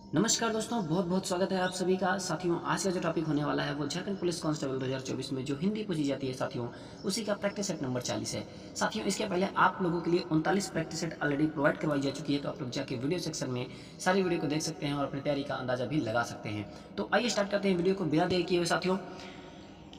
नमस्कार दोस्तों, बहुत बहुत स्वागत है आप सभी का। साथियों, आज का जो टॉपिक होने वाला है वो झारखंड पुलिस कांस्टेबल 2024 में जो हिंदी पूछी जाती है साथियों, उसी का प्रैक्टिस सेट नंबर 40 है। साथियों, इसके पहले आप लोगों के लिए 39 प्रैक्टिस सेट ऑलरेडी प्रोवाइड करवाई जा चुकी है, तो आप लोग जाके वीडियो सेक्शन में सारी वीडियो को देख सकते हैं और अपनी तैयारी का अंदाजा भी लगा सकते हैं। तो आइए स्टार्ट करते हैं वीडियो को बिना देर किए हुए। साथियों,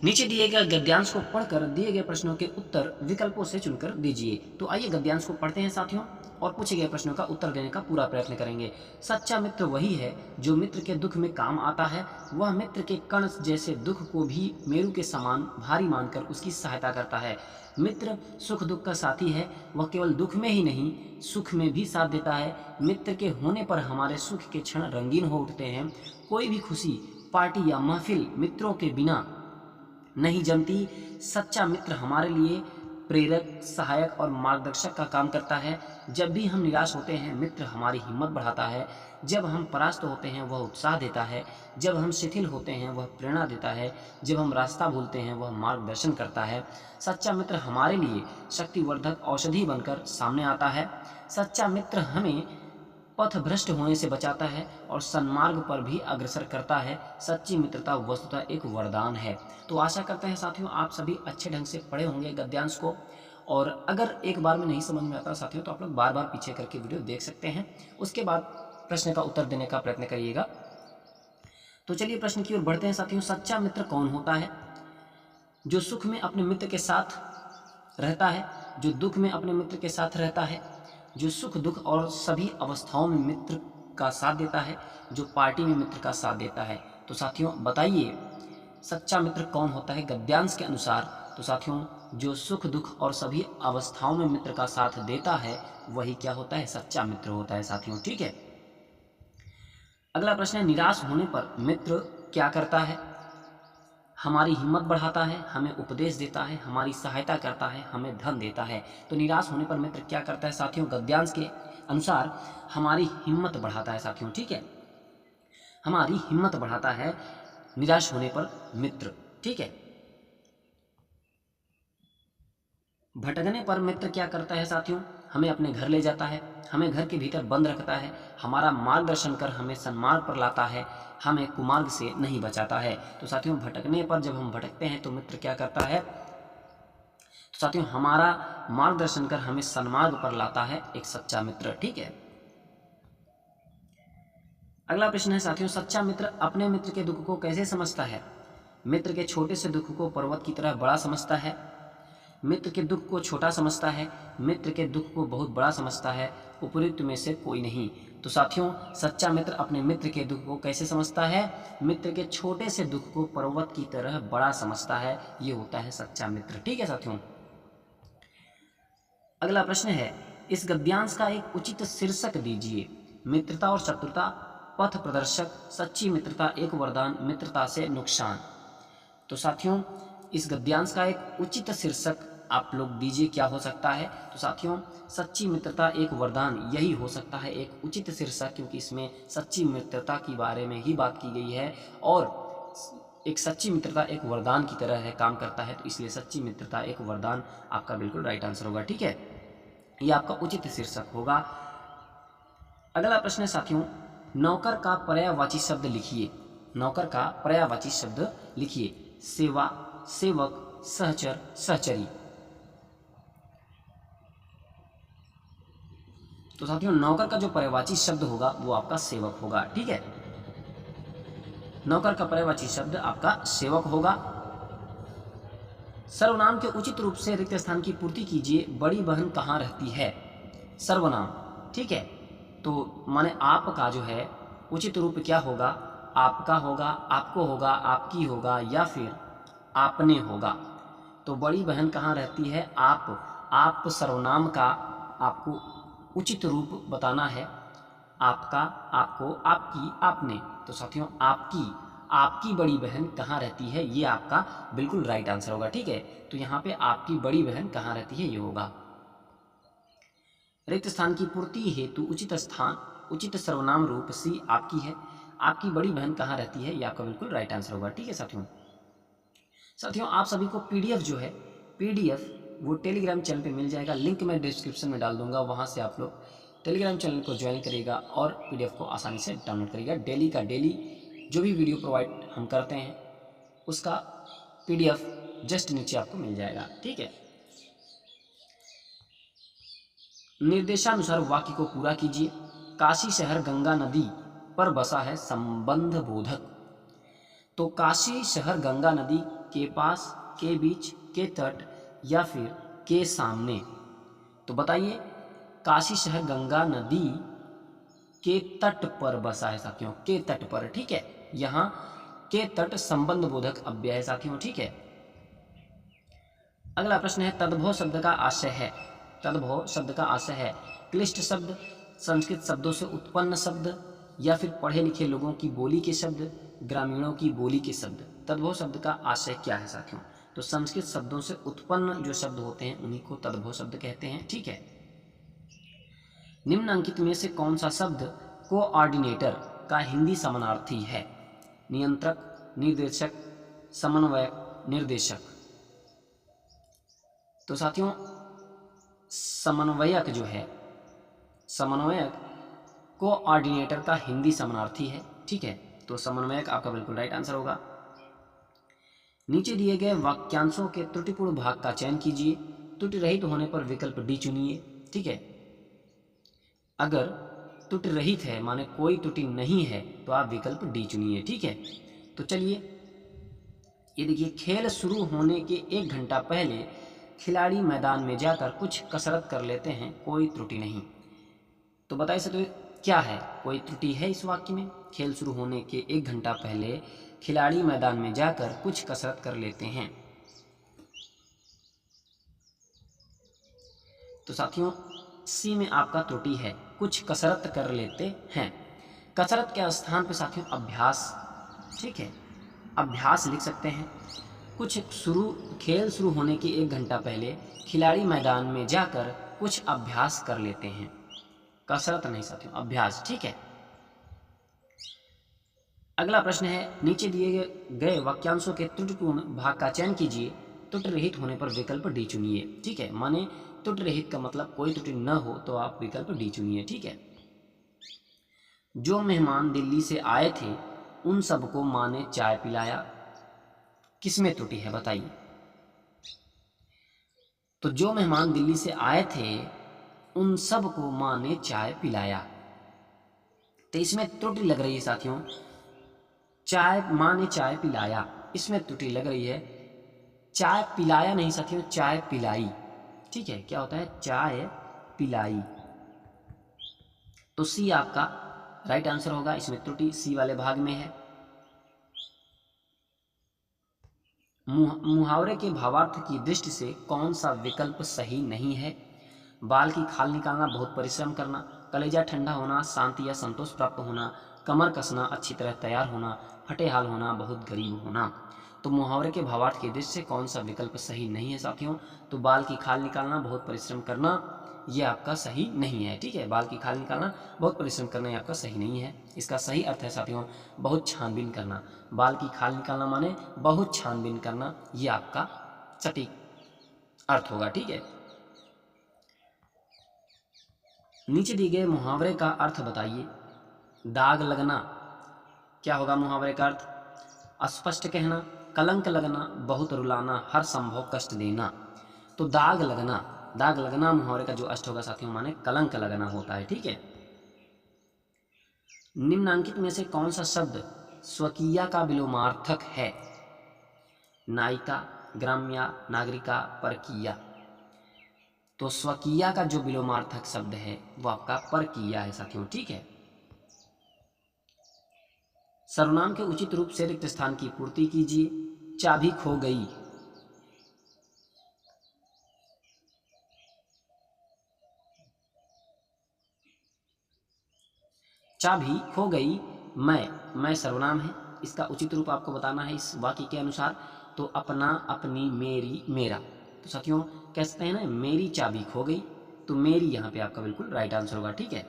नीचे दिए गए गद्यांश को पढ़कर दिए गए प्रश्नों के उत्तर विकल्पों से चुनकर दीजिए। तो आइए गद्यांश को पढ़ते हैं साथियों और पूछे गए प्रश्नों का उत्तर देने का पूरा प्रयत्न करेंगे। सच्चा मित्र वही है जो मित्र के दुख में काम आता है। वह मित्र के कण जैसे दुख को भी मेरु के समान भारी मानकर उसकी सहायता करता है। मित्र सुख दुख का साथी है। वह केवल दुख में ही नहीं, सुख में भी साथ देता है। मित्र के होने पर हमारे सुख के क्षण रंगीन हो उठते हैं। कोई भी खुशी, पार्टी या महफिल मित्रों के बिना नहीं जमती। सच्चा मित्र हमारे लिए प्रेरक, सहायक और मार्गदर्शक का काम करता है। जब भी हम निराश होते हैं, मित्र हमारी हिम्मत बढ़ाता है। जब हम परास्त होते हैं, वह उत्साह देता है। जब हम शिथिल होते हैं, वह प्रेरणा देता है। जब हम रास्ता भूलते हैं, वह मार्गदर्शन करता है। सच्चा मित्र हमारे लिए शक्तिवर्धक औषधि बनकर सामने आता है। सच्चा मित्र हमें पथ भ्रष्ट होने से बचाता है और सन्मार्ग पर भी अग्रसर करता है। सच्ची मित्रता वस्तुतः एक वरदान है। तो आशा करते हैं साथियों आप सभी अच्छे ढंग से पढ़े होंगे गद्यांश को, और अगर एक बार में नहीं समझ में आता साथियों तो आप लोग बार बार पीछे करके वीडियो देख सकते हैं। उसके बाद प्रश्न का उत्तर देने का प्रयत्न करिएगा। तो चलिए प्रश्न की ओर बढ़ते हैं साथियों। सच्चा मित्र कौन होता है? जो सुख में अपने मित्र के साथ रहता है, जो दुख में अपने मित्र के साथ रहता है, जो सुख दुख और सभी अवस्थाओं में मित्र का साथ देता है, जो पार्टी में मित्र का साथ देता है। तो साथियों बताइए, सच्चा मित्र कौन होता है गद्यांश के अनुसार? तो साथियों, जो सुख दुख और सभी अवस्थाओं में मित्र का साथ देता है वही क्या होता है? सच्चा मित्र होता है साथियों। ठीक है, अगला प्रश्न है, निराश होने पर मित्र क्या करता है? हमारी हिम्मत बढ़ाता है, हमें उपदेश देता है, हमारी सहायता करता है, हमें धन देता है। तो निराश होने पर मित्र क्या करता है साथियों? गद्यांश के अनुसार हमारी हिम्मत बढ़ाता है साथियों। ठीक है, हमारी हिम्मत बढ़ाता है निराश होने पर मित्र। ठीक है, भटकने पर मित्र क्या करता है साथियों? हमें अपने घर ले जाता है, हमें घर के भीतर बंद रखता है, हमारा मार्गदर्शन कर हमें सन्मार्ग पर लाता है, हमें कुमार्ग से नहीं बचाता है। तो साथियों, भटकने पर जब हम भटकते हैं तो मित्र क्या करता है? तो साथियों, हमारा मार्गदर्शन कर हमें सन्मार्ग पर लाता है एक सच्चा मित्र। ठीक है, अगला प्रश्न है साथियों, सच्चा मित्र अपने मित्र के दुख को कैसे समझता है? मित्र के छोटे से दुख को पर्वत की तरह बड़ा समझता है, मित्र के दुख को छोटा समझता है, मित्र के दुख को बहुत बड़ा समझता है, उपयुक्त में से कोई नहीं। तो साथियों, सच्चा मित्र अपने मित्र के दुख को कैसे समझता है? मित्र के छोटे से दुख को पर्वत की तरह बड़ा समझता है। ये होता है सच्चा मित्र। ठीक है साथियों, अगला प्रश्न है, इस गद्यांश का एक उचित शीर्षक दीजिए। मित्रता और शत्रुता, पथ प्रदर्शक, सच्ची मित्रता एक वरदान, मित्रता से नुकसान। तो साथियों, इस गद्यांश का एक उचित शीर्षक आप लोग दीजिए, क्या हो सकता है? तो साथियों, सच्ची मित्रता एक वरदान, यही हो सकता है एक उचित शीर्षक, क्योंकि इसमें सच्ची मित्रता के बारे में ही बात की गई है और एक सच्ची मित्रता एक वरदान की तरह है, काम करता है, तो इसलिए सच्ची मित्रता एक वरदान आपका बिल्कुल राइट आंसर होगा। ठीक है, यह आपका उचित शीर्षक होगा। अगला प्रश्न है साथियों, नौकर का पर्यायवाची शब्द लिखिए। नौकर का पर्यायवाची शब्द लिखिए। सेवा, सेवक, सहचर, सहचरी। तो साथियों, नौकर का जो पर्यायवाची शब्द होगा वो आपका सेवक होगा। ठीक है, नौकर का पर्यायवाची शब्द आपका सेवक होगा। सर्वनाम के उचित रूप से रिक्त स्थान की पूर्ति कीजिए। बड़ी बहन कहाँ रहती है? सर्वनाम। ठीक है, तो माने आपका जो है उचित रूप क्या होगा? आपका होगा, आपको होगा, आपकी होगा या फिर आपने होगा। तो बड़ी बहन कहाँ रहती है? आप सर्वनाम का आपको उचित रूप बताना है। आपका, आपको, आपकी, आपने। तो साथियों, आपकी बड़ी बहन कहाँ रहती है, ये आपका बिल्कुल राइट आंसर होगा। ठीक है, तो यहाँ पे आपकी बड़ी बहन कहाँ रहती है, ये होगा। रिक्त स्थान की पूर्ति हेतु उचित स्थान, उचित सर्वनाम रूप सी आपकी है। आपकी बड़ी बहन कहाँ रहती है, ये आपका बिल्कुल राइट आंसर होगा। ठीक है साथियों, आप सभी को पीडीएफ जो है, पीडीएफ वो टेलीग्राम चैनल पे मिल जाएगा। लिंक मैं डिस्क्रिप्शन में डाल दूंगा, वहाँ से आप लोग टेलीग्राम चैनल को ज्वाइन करिएगा और PDF को आसानी से डाउनलोड करिएगा। डेली का डेली जो भी वीडियो प्रोवाइड हम करते हैं उसका PDF जस्ट नीचे आपको मिल जाएगा, ठीक है। निर्देशानुसार वाक्य को पूरा कीजिए। काशी शहर गंगा नदी पर बसा है संबंध बोधक। तो काशी शहर गंगा नदी के पास, के बीच, के तट या फिर के सामने। तो बताइए, काशी शहर गंगा नदी के तट पर बसा है साथियों, के तट पर, ठीक है। यहाँ के तट संबंध बोधक अव्यय है साथियों, ठीक है। अगला प्रश्न है तद्भव शब्द का आशय है। तद्भव शब्द का आशय है क्लिष्ट शब्द, संस्कृत शब्दों से उत्पन्न शब्द या फिर पढ़े लिखे लोगों की बोली के शब्द, ग्रामीणों की बोली के शब्द। तद्भव शब्द का आशय क्या है साथियों? तो संस्कृत शब्दों से उत्पन्न जो शब्द होते हैं उन्हीं को तद्भव शब्द कहते हैं, ठीक है। निम्नलिखित में से कौन सा शब्द कोऑर्डिनेटर का हिंदी समानार्थी है? नियंत्रक, निर्देशक, समन्वयक, निर्देशक। तो साथियों समन्वयक जो है, समन्वयक कोऑर्डिनेटर का हिंदी समानार्थी है, ठीक है। तो समन्वयक आपका बिल्कुल राइट आंसर होगा। नीचे दिए गए वाक्यांशों के त्रुटिपूर्ण भाग का चयन कीजिए। त्रुटि रहित होने पर विकल्प डी चुनिए, ठीक है। अगर त्रुटि रहित है माने कोई त्रुटि नहीं है तो आप विकल्प डी चुनिए, ठीक है। तो चलिए ये देखिए, खेल शुरू होने के 1 घंटा पहले खिलाड़ी मैदान में जाकर कुछ कसरत कर लेते हैं, कोई त्रुटि नहीं। तो बताइए सकते क्या है, कोई त्रुटि है इस वाक्य में? खेल शुरू होने के 1 घंटा पहले खिलाड़ी मैदान में जाकर कुछ कसरत कर लेते हैं। तो साथियों सी में आपका त्रुटि है, कुछ कसरत कर लेते हैं। कसरत के स्थान पर साथियों अभ्यास, ठीक है, अभ्यास लिख सकते हैं। खेल शुरू होने के 1 घंटा पहले खिलाड़ी मैदान में जाकर कुछ अभ्यास कर लेते हैं, कसरत नहीं साथियों, अभ्यास, ठीक है। अगला प्रश्न है नीचे दिए गए वाक्यांशों के त्रुटिपूर्ण भाग का चयन कीजिए। त्रुटि रहित होने पर विकल्प डी चुनिए, ठीक है। माने त्रुटि रहित का मतलब कोई त्रुटि न हो तो आप विकल्प डी चुनिए, ठीक है। जो मेहमान दिल्ली से आए थे उन सबको माँ ने चाय पिलाया, किसमें त्रुटि है बताइए? तो जो मेहमान दिल्ली से आए थे उन सबको माँ ने चाय पिलाया, तो इसमें त्रुटि लग रही है साथियों। चाय, माँ ने चाय पिलाया, इसमें त्रुटि लग रही है। चाय पिलाया नहीं साथियों, चाय पिलाई, ठीक है। क्या होता है? चाय पिलाई। तो सी आपका राइट आंसर होगा, इसमें त्रुटि सी वाले भाग में है। मुहावरे के भावार्थ की दृष्टि से कौन सा विकल्प सही नहीं है? बाल की खाल निकालना, बहुत परिश्रम करना, कलेजा ठंडा होना, शांति या संतोष प्राप्त होना, कमर कसना, अच्छी तरह तैयार होना, फटे हाल होना, बहुत गरीब होना। तो मुहावरे के भावार्थ की दृष्टि से कौन सा विकल्प सही नहीं है साथियों? तो बाल की खाल निकालना, बहुत परिश्रम करना, ये आपका सही नहीं है, ठीक है। बाल की खाल निकालना, बहुत परिश्रम करना, ये आपका सही नहीं है। इसका सही अर्थ है साथियों बहुत छानबीन करना। बाल की खाल निकालना माने बहुत छानबीन करना, ये आपका सटीक अर्थ होगा, ठीक है। नीचे दिए गए मुहावरे का अर्थ बताइए। दाग लगना, क्या होगा मुहावरे का अर्थ? अस्पष्ट कहना, कलंक लगना, बहुत रुलाना, हर संभव कष्ट देना। तो दाग लगना, दाग लगना मुहावरे का जो अष्ट होगा साथियों माने कलंक लगना होता है, ठीक है। निम्नांकित में से कौन सा शब्द स्वकीया का विलोमार्थक है? नायिका, ग्राम्या, नागरिका, परकीया। तो स्वकीया का जो विलोमार्थक शब्द है वो आपका परकीया है साथियों, ठीक है। सर्वनाम के उचित रूप से रिक्त स्थान की पूर्ति कीजिए। चाबी खो गई, चाबी खो गई, मैं सर्वनाम है, इसका उचित रूप आपको बताना है इस वाक्य के अनुसार। तो अपना, अपनी, मेरी, मेरा। तो साथियों कह सकते हैं ना मेरी चाबी खो गई, तो मेरी यहाँ पे आपका बिल्कुल राइट आंसर होगा, ठीक है।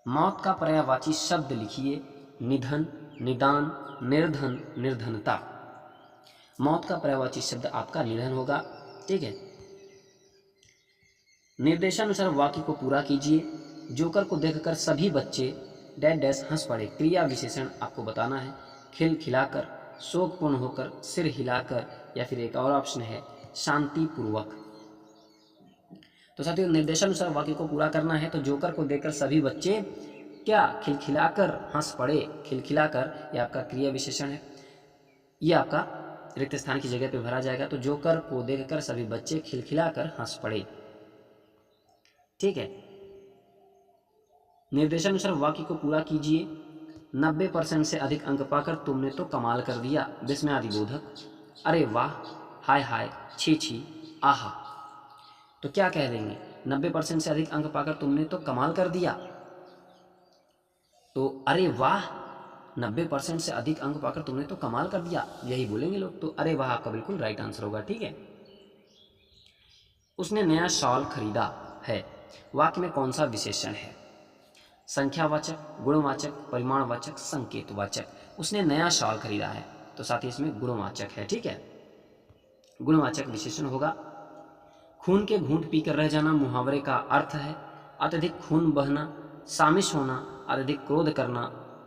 मौत का पर्यायवाची शब्द लिखिए। निधन, निदान, निर्धन, निर्धनता। मौत का पर्यायवाची शब्द आपका निधन होगा, ठीक है। निर्देशानुसार वाक्य को पूरा कीजिए। जोकर को देखकर सभी बच्चे डैश डैश हंस पड़े। क्रिया विशेषण आपको बताना है। खिलखिलाकर, शोकपूर्ण होकर, सिर हिलाकर, या फिर एक और ऑप्शन है शांतिपूर्वक। तो साथियों निर्देशानुसार वाक्य को पूरा करना है तो जोकर को देखकर सभी बच्चे क्या खिलखिलाकर हंस पड़े। खिलखिलाकर ये आपका क्रिया विशेषण है, ये आपका रिक्त स्थान की जगह पे भरा जाएगा। तो जोकर को देखकर सभी बच्चे खिलखिलाकर हंस पड़े। ठीक है। निर्देशानुसार वाक्य को पूरा कीजिए। 90% से अधिक अंक पाकर तुमने तो कमाल कर दिया। विस्मयादिबोधक। अरे वाह, हाय हाय, छी छी, आहा। तो क्या कह देंगे? 90% से अधिक अंक पाकर तुमने तो कमाल कर दिया। तो अरे वाह, 90% से अधिक अंक पाकर तुमने तो कमाल कर दिया, यही बोलेंगे लोग। तो अरे वाह आपका बिल्कुल राइट आंसर होगा। ठीक है। उसने नया शॉल खरीदा है। वाक्य में कौन सा विशेषण है? संख्यावाचक, गुणवाचक, परिमाणवाचक, संकेतवाचक। उसने नया शॉल खरीदा है तो साथ ही इसमें गुणवाचक है। ठीक है, गुणवाचक विशेषण होगा। खून के घूंट पीकर रह जाना मुहावरे का अर्थ है। अत्यधिक खून बहना, सामिश होना, अत्यधिक क्रोध करना,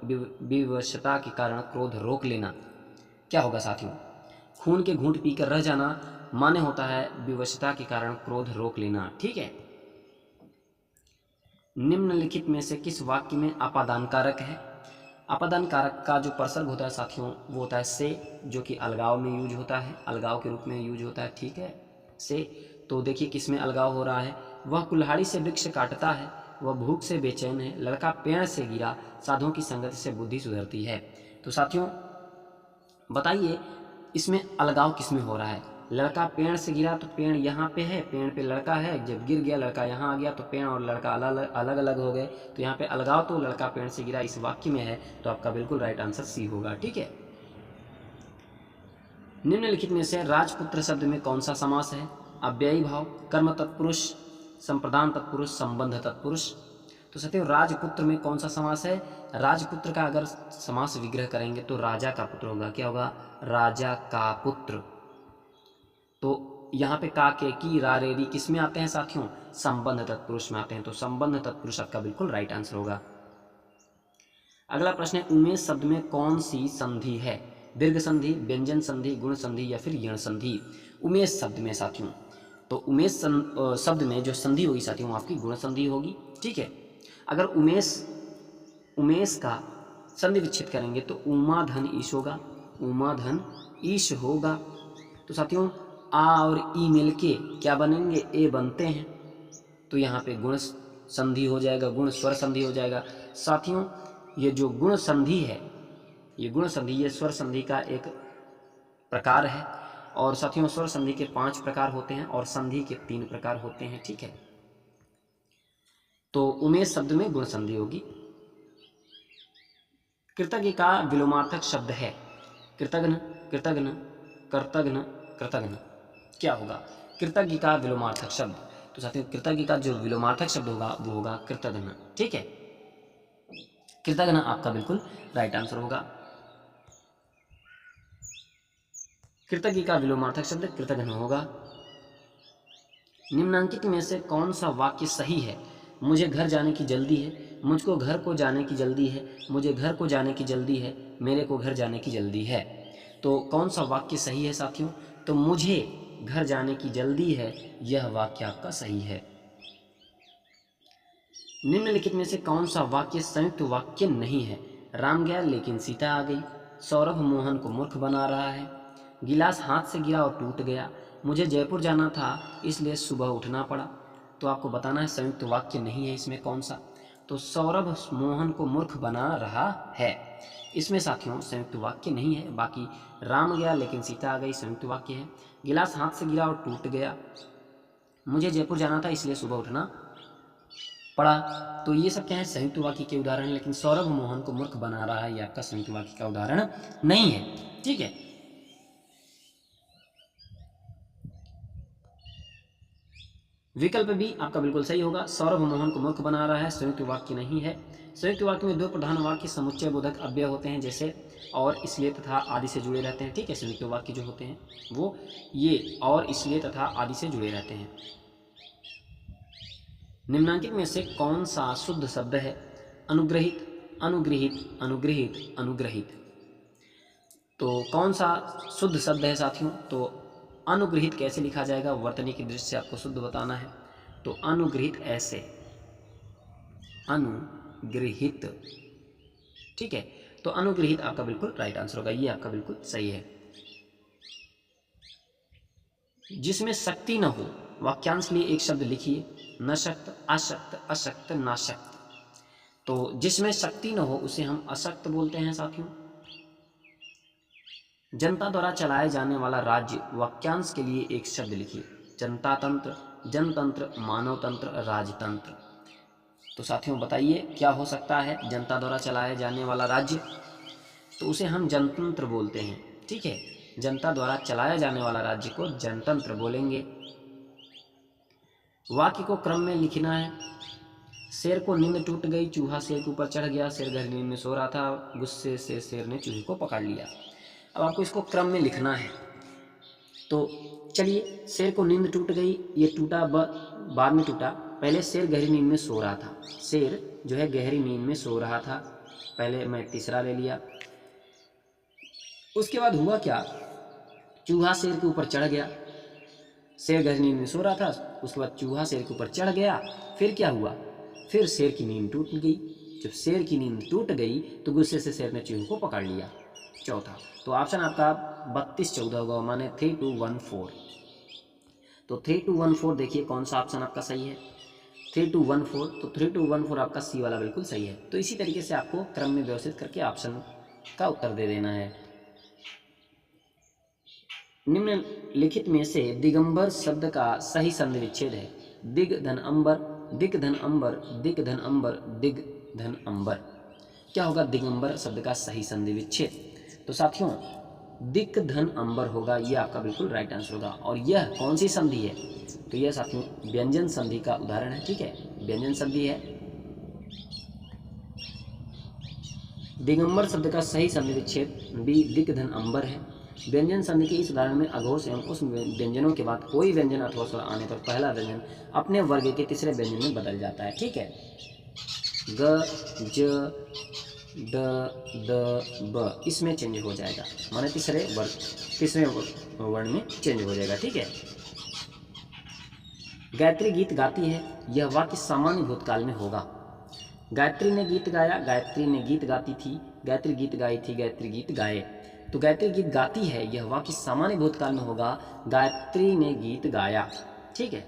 विवशता के कारण क्रोध रोक लेना। क्या होगा साथियों? खून के घूंट पीकर रह जाना माने होता है विवशता के कारण क्रोध रोक लेना। ठीक है। निम्नलिखित में से किस वाक्य में अपादान कारक है? अपादान कारक का जो प्रसर्ग होता है साथियों वो होता है से, जो कि अलगाव में यूज होता है, अलगाव के रूप में यूज होता है। ठीक है, से। तो देखिए किस में अलगाव हो रहा है। वह कुल्हाड़ी से वृक्ष काटता है, वह भूख से बेचैन है, लड़का पेड़ से गिरा, साधुओं की संगति से बुद्धि सुधरती है। तो साथियों बताइए इसमें अलगाव किस में हो रहा है? लड़का पेड़ से गिरा तो पेड़ यहाँ पे है, पेड़ पे लड़का है, जब गिर गया लड़का यहाँ आ गया तो पेड़ और लड़का अलग अलग हो गए। तो यहाँ पे अलगाव तो लड़का पेड़ से गिरा इस वाक्य में है, तो आपका बिल्कुल राइट आंसर सी होगा। ठीक है। निम्नलिखित में से राजपुत्र शब्द में कौन सा समास है? अव्ययी भाव, कर्म तत्पुरुष, संप्रदान तत्पुरुष, संबंध तत्पुरुष। तो साथियों राजपुत्र में कौन सा समास है? राजपुत्र का अगर समास विग्रह करेंगे तो राजा का पुत्र होगा। क्या होगा? राजा का पुत्र। तो यहाँ पे का, के, की, रा, रे, री किस में आते हैं साथियों? संबंध तत्पुरुष में आते हैं। तो संबंध तत्पुरुष आपका बिल्कुल राइट आंसर होगा। अगला प्रश्न है उमेश शब्द में कौन सी संधि है? दीर्घ संधि, व्यंजन संधि, गुण संधि या फिर यण संधि? उमेश शब्द में साथियों, तो उमेश शब्द में जो संधि होगी साथियों आपकी गुण संधि होगी। ठीक है। अगर उमेश का संधि विच्छेद करेंगे तो उमा धन ईश होगा, उमा धन ईश होगा। तो साथियों आ और ई मिलके क्या बनेंगे? ए बनते हैं। तो यहाँ पे गुण संधि हो जाएगा, गुण स्वर संधि हो जाएगा। साथियों ये जो गुण संधि है, ये गुण संधि, ये स्वर संधि का एक प्रकार है। और साथियों स्वर संधि के 5 प्रकार होते हैं और संधि के 3 प्रकार होते हैं। ठीक है। तो उमेश शब्द में गुण संधि होगी। कृतज्ञ का विलोमार्थक शब्द है कृतघ्न, कृतघ्न, कर्तघ्न, कृतघ्न। क्या होगा कृतज्ञ का विलोमार्थक शब्द? तो साथियों कृतज्ञ का जो विलोमार्थक शब्द होगा वो होगा कृतघ्न। ठीक है, कृतघ्न आपका बिल्कुल राइट आंसर होगा। कृतज्ञ का विलोमार्थक शब्द कृतघ्न होगा। निम्नांकित में से कौन सा वाक्य सही है? मुझे घर जाने की जल्दी है, मुझको घर को जाने की जल्दी है, मुझे घर को जाने की जल्दी है, मेरे को घर जाने की जल्दी है। तो कौन सा वाक्य सही है साथियों? तो मुझे घर जाने की जल्दी है, यह वाक्य आपका सही है। निम्नलिखित में से कौन सा वाक्य संयुक्त वाक्य नहीं है? राम गया लेकिन सीता आ गई, सौरभ मोहन को मूर्ख बना रहा है, गिलास हाथ से गिरा और टूट गया, मुझे जयपुर जाना था इसलिए सुबह उठना पड़ा। तो आपको बताना है संयुक्त वाक्य नहीं है इसमें कौन सा? तो सौरभ मोहन को मूर्ख बना रहा है, इसमें साथियों संयुक्त वाक्य नहीं है। बाकी राम गया लेकिन सीता आ गई संयुक्त वाक्य है, गिलास हाथ से गिरा और टूट गया, मुझे जयपुर जाना था इसलिए सुबह उठना पड़ा। तो ये सब क्या है? संयुक्त वाक्य के उदाहरण। लेकिन सौरभ मोहन को मूर्ख बना रहा है ये आपका संयुक्त वाक्य का उदाहरण नहीं है। ठीक है। विकल्प भी आपका बिल्कुल सही होगा, सौरभ मोहन को मूर्ख बना रहा है संयुक्त वाक्य नहीं है। संयुक्त वाक्य में 2 प्रधान वाक्य समुच्चय बोधक अव्यय होते हैं, जैसे और इसलिए तथा आदि से जुड़े रहते हैं। ठीक है, संयुक्त वाक्य जो होते हैं वो ये और इसलिए तथा आदि से जुड़े रहते हैं। निम्नांकित में से कौन सा शुद्ध शब्द है? अनुग्रहित, अनुगृहित, अनुगृहित, अनुग्रहित। तो कौन सा शुद्ध शब्द है साथियों? तो अनुगृहित कैसे लिखा जाएगा, वर्तनी की दृष्टि से आपको शुद्ध बताना है। तो अनुगृहित ऐसे, अनुगृहित, ठीक है। तो अनुगृहित आपका बिल्कुल राइट आंसर होगा, ये आपका बिल्कुल सही है। जिसमें शक्ति न हो, वाक्यांश के लिए एक शब्द लिखिए। नशक्त, अशक्त, अशक्त, नाशक्त। तो जिसमें शक्ति न हो उसे हम अशक्त बोलते हैं साथियों। जनता द्वारा चलाए जाने वाला राज्य, वाक्यांश के लिए एक शब्द लिखिए। जनता तंत्र, जनतंत्र, मानवतंत्र, राजतंत्र। तो साथियों बताइए क्या हो सकता है जनता द्वारा चलाया जाने वाला राज्य? तो उसे हम जनतंत्र बोलते हैं, ठीक है। जनता द्वारा चलाया जाने वाला राज्य को जनतंत्र बोलेंगे। वाक्य को क्रम में लिखना है। शेर को नींद टूट गई, चूहा शेर के ऊपर चढ़ गया, शेर गहरी नींद में सो रहा था, गुस्से से शेर ने चूहे को पकड़ लिया। अब आपको इसको क्रम में लिखना है। तो चलिए, शेर को नींद टूट गई, ये टूटा बाद में टूटा। पहले शेर गहरी नींद में सो रहा था, शेर जो है गहरी नींद में सो रहा था। पहले मैं तीसरा ले लिया। उसके बाद हुआ क्या? चूहा शेर के ऊपर चढ़ गया। शेर गहरी नींद में सो रहा था, उसके बाद चूहा शेर के ऊपर चढ़ गया। फिर क्या हुआ? फिर शेर की नींद टूट गई। जब शेर की नींद टूट गई तो गुस्से से शेर ने चूहे को पकड़ लिया। चौथा। तो ऑप्शन आपका 32-14 होगा, माने 3214। तो 3214 देखिए कौन सा ऑप्शन आपका सही है। 3214, तो 3214 आपका सी वाला बिल्कुल सही है। तो इसी तरीके से आपको क्रम में व्यवस्थित करके ऑप्शन का उत्तर दे देना है। निम्नलिखित में से दिगंबर शब्द का सही संधि विच्छेद है। दिग धन अंबर, दिग धन अंबर, दिग धन अंबर, दिग धन अंबर। क्या होगा दिगंबर शब्द का सही संधि विच्छेद? तो साथियों दिक धन अंबर होगा, यह आपका बिल्कुल राइट आंसर होगा। और यह कौन सी संधि है? तो यह साथियों व्यंजन संधि का उदाहरण है, ठीक है। व्यंजन संधि है। दिगंबर शब्द का सही संधि विच्छेद बी दिक धन अंबर है। व्यंजन संधि के इस उदाहरण में अघोष एवं उस व्यंजनों के बाद कोई व्यंजन अथवा स्वर आने पर पहला व्यंजन अपने वर्ग के तीसरे व्यंजन में बदल जाता है, ठीक है। ग, ज, ड, द, ब इसमें चेंज हो जाएगा, माने तीसरे वर्ण में चेंज हो जाएगा, ठीक है। गायत्री गीत गाती है, यह वाक्य सामान्य भूतकाल में होगा। गायत्री ने गीत गाया, गायत्री ने गीत गाती थी, गायत्री गीत गाई थी, गायत्री गीत गाए। तो गायत्री गीत गाती है, यह वाक्य सामान्य भूतकाल में होगा। गायत्री ने गीत गाया, ठीक है।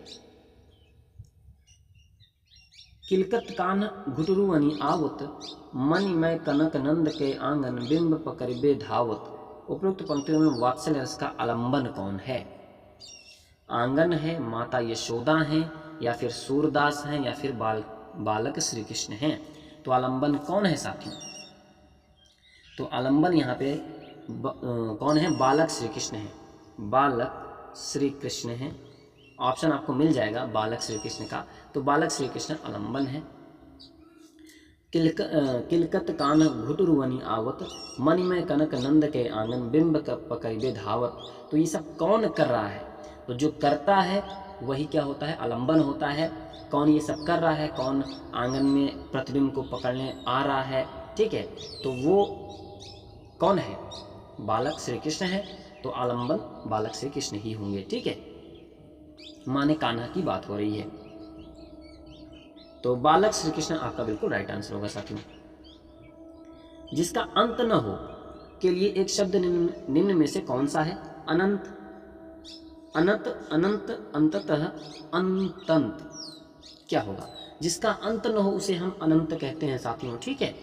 किलकत कान घुटरुअनि आवत, मणि मैं कनक नंद के आंगन बिंब पकड़बे धावत। उपरोक्त पंक्तियों में वात्सल्य रस का आलंबन कौन है? आंगन है, माता यशोदा हैं, या फिर सूरदास हैं, या फिर बालक श्री कृष्ण हैं। तो आलंबन कौन है साथियों? तो आलंबन यहाँ पे कौन है? बालक श्री कृष्ण है। बालक श्री कृष्ण है। ऑप्शन आपको मिल जाएगा बालक श्री कृष्ण का। तो बालक श्री कृष्ण आलंबन है। किलकत कान घुटरुअनि आवत, मणि में कनक नंद के आंगन बिंब पकड़बे धावत। तो ये सब कौन कर रहा है? तो जो करता है वही क्या होता है? आलंबन होता है। कौन ये सब कर रहा है? कौन आंगन में प्रतिबिंब को पकड़ने आ रहा है, ठीक है। तो वो कौन है? बालक श्री कृष्ण है। तो आलंबन बालक श्री कृष्ण ही होंगे, ठीक है। माने कान्हा की बात हो रही है, तो बालक श्री कृष्ण आपका बिल्कुल राइट आंसर होगा साथियों। जिसका अंत न हो के लिए एक शब्द निम्न में से कौन सा है? अनंत, अनंत, अनंत, अंततः, अंतंत। क्या होगा? जिसका अंत न हो उसे हम अनंत कहते हैं साथियों, ठीक है।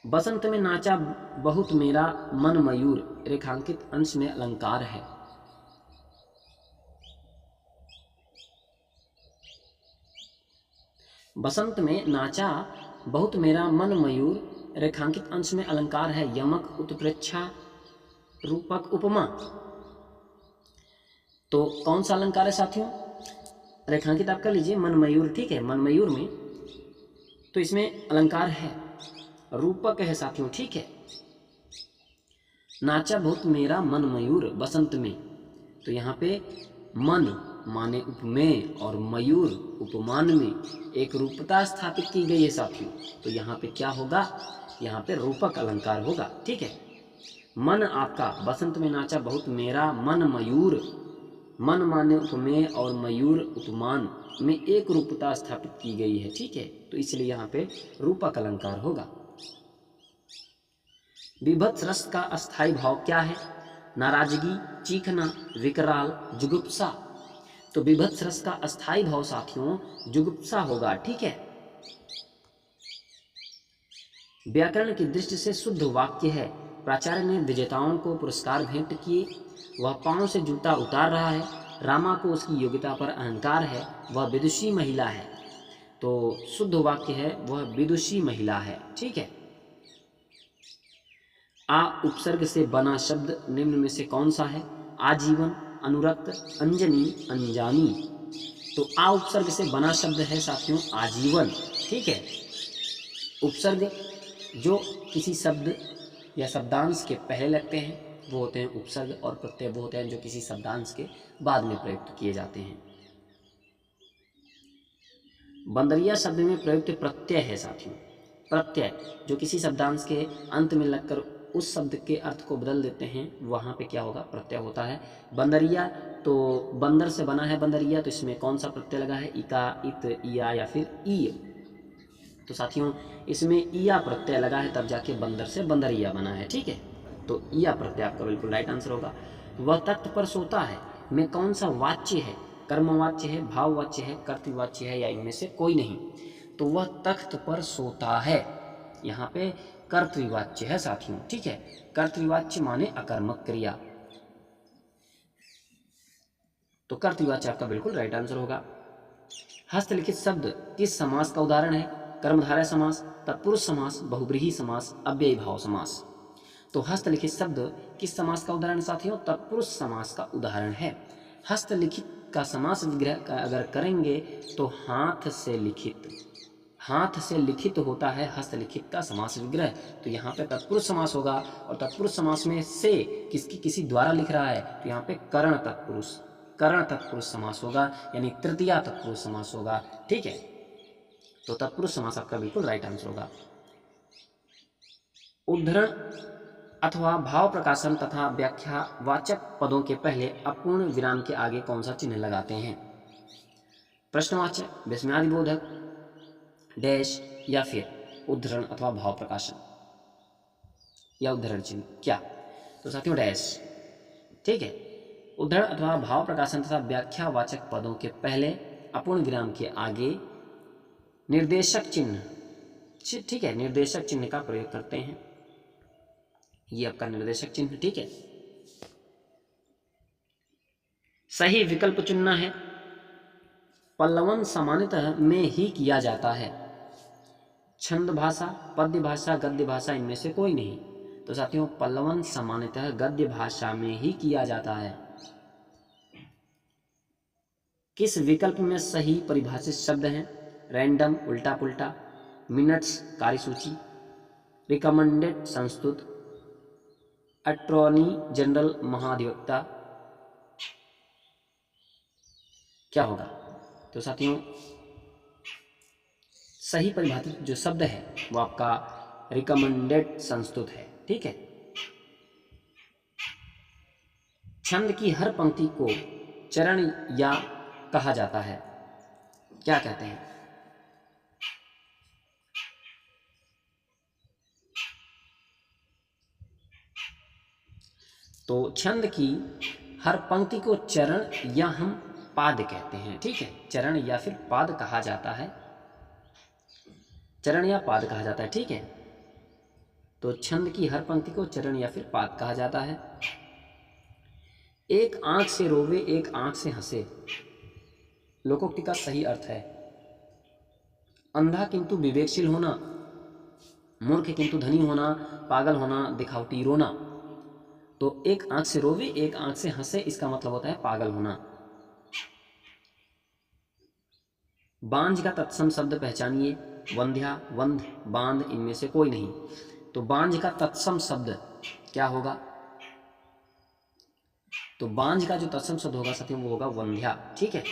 बसंत में नाचा बहुत मेरा मन मयूर, रेखांकित अंश में अलंकार है। बसंत में नाचा बहुत मेरा मन मयूर, रेखांकित अंश में अलंकार है। यमक, उत्प्रेक्षा, रूपक, उपमा। तो कौन सा अलंकार है साथियों? रेखांकित आप कर लीजिए मन मयूर, ठीक है। मन मयूर में तो इसमें अलंकार है, रूपक है साथियों, ठीक है। नाचा बहुत मेरा मन मयूर बसंत में, तो यहाँ पे मन माने उपमेय और मयूर उपमान में एक रूपता स्थापित की गई है साथियों। तो यहाँ पे क्या होगा, यहाँ पे रूपक अलंकार होगा। ठीक है, मन आपका बसंत में नाचा बहुत मेरा मन मयूर, मन माने उपमेय और मयूर उपमान में एक रूपता स्थापित की गई है। ठीक है, तो इसलिए यहाँ पे रूपक अलंकार होगा। विभत्स रस का अस्थाई भाव क्या है, नाराजगी, चीखना, विकराल, जुगुप्सा। तो विभत्स रस का अस्थाई भाव साथियों जुगुप्सा होगा। ठीक है, व्याकरण की दृष्टि से शुद्ध वाक्य है, प्राचार्य ने विजेताओं को पुरस्कार भेंट किए, वह पांव से जूता उतार रहा है, रामा को उसकी योग्यता पर अहंकार है, वह विदुषी महिला है। तो शुद्ध वाक्य है वह विदुषी महिला है। ठीक है, आ उपसर्ग से बना शब्द निम्न में से कौन सा है, आजीवन, अनुरक्त, अंजनी, अनजानी। तो आ उपसर्ग से बना शब्द है साथियों आजीवन। ठीक है, उपसर्ग जो किसी शब्द या शब्दांश के पहले लगते हैं वो होते हैं उपसर्ग, और प्रत्यय वो होते हैं जो किसी शब्दांश के बाद में प्रयुक्त किए जाते हैं। बंदरिया शब्द में प्रयुक्त प्रत्यय है साथियों, प्रत्यय जो किसी शब्दांश के अंत में लगकर उस शब्द के अर्थ को बदल देते हैं, वहाँ पे क्या होगा, प्रत्यय होता है। बंदरिया तो बंदर से बना है बंदरिया, तो इसमें कौन सा प्रत्यय लगा है, इका, इत, इया या फिर ई। तो साथियों इसमें इया प्रत्यय लगा है, तब जाके बंदर से बंदरिया बना है। ठीक है, तो इया प्रत्यय आपका बिल्कुल राइट आंसर होगा। वह तख्त पर सोता है में कौन सा वाच्य है, कर्मवाच्य है, भाववाच्य है, कर्तृवाच्य है, या इनमें से कोई नहीं। तो वह तख्त पर सोता है, यहाँ पे कर्तृवाच्य है साथियों। ठीक है, कर्तृवाच्य माने अकर्मक क्रिया, तो कर्तृवाच्य आपका बिल्कुल राइट आंसर होगा। हस्तलिखित शब्द किस समास का उदाहरण है, कर्मधारय समास, तत्पुरुष समास, बहुब्रीहि समास, अव्ययी भाव समास। तो हस्तलिखित शब्द किस समास का उदाहरण साथियों, तत्पुरुष समास का उदाहरण है। हस्तलिखित का समास विग्रह अगर करेंगे तो हाथ से लिखित, हाथ से लिखित होता है हस्तलिखित का समास विग्रह। तो यहाँ पे तत्पुरुष समास होगा, और तत्पुरुष समास में से किसी द्वारा लिख रहा है, तो यहाँ पे करण तत्पुरुष, करण तत्पुरुष समास होगा, यानी तृतीया तत्पुरुष समास होगा। ठीक है, तो तत्पुरुष समास आपका बिल्कुल राइट आंसर होगा। उद्धरण अथवा भाव प्रकाशन तथा व्याख्यावाचक पदों के पहले अपूर्ण विराम के आगे कौन सा चिन्ह लगाते हैं, प्रश्नवाचक, विस्मयादिबोधक, डैश, या फिर उद्धरण अथवा भाव प्रकाशन या उद्धरण चिन्ह, क्या। तो साथियों डैश। ठीक है, उद्धरण अथवा भाव प्रकाशन तथा व्याख्यावाचक पदों के पहले अपूर्ण विराम के आगे निर्देशक चिन्ह, ठीक है, निर्देशक चिन्ह का प्रयोग करते हैं, ये आपका निर्देशक चिन्ह। ठीक है, सही विकल्प चुनना है। पल्लवन सामान्यतः में ही किया जाता है, छंद भाषा, पद्य भाषा, गद्य भाषा, इनमें से कोई नहीं। तो साथियों पल्लवन सामान्यतः गद्य भाषा में ही किया जाता है। किस विकल्प में सही परिभाषित शब्द हैं, रैंडम उल्टा पुल्टा, मिनट्स कार्यसूची, रिकमेंडेड संस्तुत, अटॉर्नी जनरल महाधिवक्ता, क्या होगा। तो साथियों सही परिभाषित जो शब्द है वो आपका रिकमेंडेड संस्तुत है। ठीक है, छंद की हर पंक्ति को चरण या कहा जाता है, क्या कहते हैं। तो छंद की हर पंक्ति को चरण या हम पाद कहते हैं। ठीक है, चरण या फिर पाद कहा जाता है, चरण या पाद कहा जाता है। ठीक है, तो छंद की हर पंक्ति को चरण या फिर पाद कहा जाता है। एक आंख से रोवे एक आंख से हंसे, लोकोक्ति का सही अर्थ है अंधा किंतु विवेकशील होना, मूर्ख किंतु धनी होना, पागल होना, दिखावटी रोना। तो एक आंख से रोवे एक आंख से हंसे, इसका मतलब होता है पागल होना। बांझ का तत्सम शब्द पहचानिए, वंध्या, वंध, बांध, इनमें से कोई नहीं। तो बांझ का तत्सम शब्द क्या होगा, तो बांझ का जो तत्सम शब्द होगा साथियों वो होगा वंध्या। ठीक है।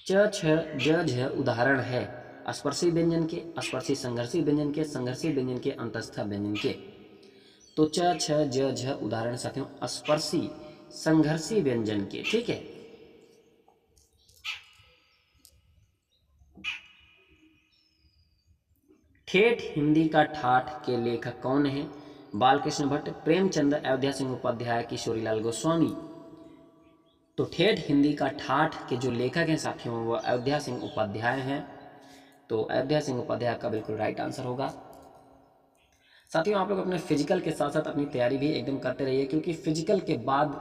च छ ज झ उदाहरण है स्पर्शी व्यंजन के, स्पर्शी संघर्षी व्यंजन के, संघर्षी व्यंजन के, अंतस्थ व्यंजन के। तो च छ ज झ उदाहरण साथियों स्पर्शी संघर्षी व्यंजन के। ठीक है। ठेठ हिंदी का ठाठ के लेखक कौन है? बालकृष्ण भट्ट, प्रेमचंद, अयोध्या सिंह उपाध्याय, किशोरीलाल गोस्वामी। तो ठेठ हिंदी का ठाठ के जो लेखक हैं साथियों वो अयोध्या सिंह उपाध्याय हैं। तो अयोध्या सिंह उपाध्याय का बिल्कुल राइट आंसर होगा। साथियों आप लोग अपने फिजिकल के साथ साथ अपनी तैयारी भी एकदम करते रहिए, क्योंकि फिजिकल के बाद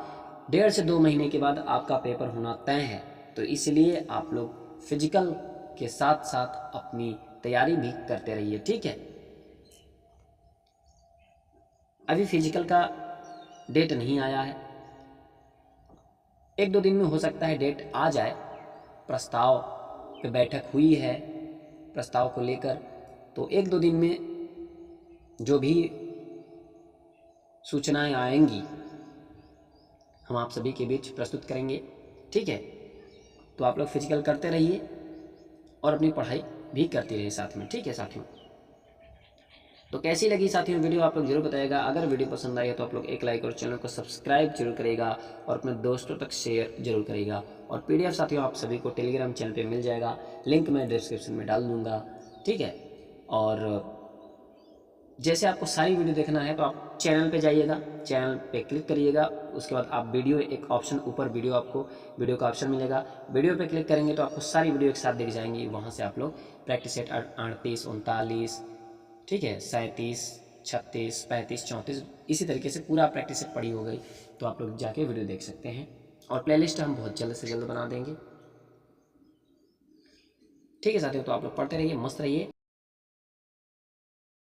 1.5 से 2 महीने के बाद आपका पेपर होना तय है। तो इसलिए आप लोग फिजिकल के साथ साथ अपनी तैयारी भी करते रहिए। ठीक है। अभी फिजिकल का डेट नहीं आया है, 1-2 दिन में हो सकता है डेट आ जाए। प्रस्ताव पे बैठक हुई है प्रस्ताव को लेकर, तो 1-2 दिन में जो भी सूचनाएं आएंगी हम आप सभी के बीच प्रस्तुत करेंगे। ठीक है। तो आप लोग फिजिकल करते रहिए और अपनी पढ़ाई भी करते रहिए साथ में। ठीक है साथियों। तो कैसी लगी साथियों वीडियो आप लोग जरूर बताइएगा। अगर वीडियो पसंद आई है तो आप लोग एक लाइक और चैनल को सब्सक्राइब जरूर करेगा और अपने दोस्तों तक शेयर जरूर करेगा। और पीडीएफ साथियों आप सभी को टेलीग्राम चैनल पे मिल जाएगा, लिंक मैं डिस्क्रिप्शन में डाल दूंगा। ठीक है। और जैसे आपको सारी वीडियो देखना है तो आप चैनल पे जाइएगा, चैनल पे क्लिक करिएगा, उसके बाद आप वीडियो एक ऑप्शन ऊपर वीडियो का ऑप्शन मिलेगा, वीडियो पे क्लिक करेंगे तो आपको सारी वीडियो एक साथ दिख जाएंगी। वहाँ से आप लोग प्रैक्टिस सेट 38, 39, ठीक है, 37, 36, 35, 34 इसी तरीके से पूरा प्रैक्टिस सेट पड़ी हो गई तो आप लोग जाके वीडियो देख सकते हैं। और प्लेलिस्ट हम बहुत जल्द से जल्द बना देंगे। ठीक है साथियों। तो आप लोग पढ़ते रहिए, मस्त रहिए।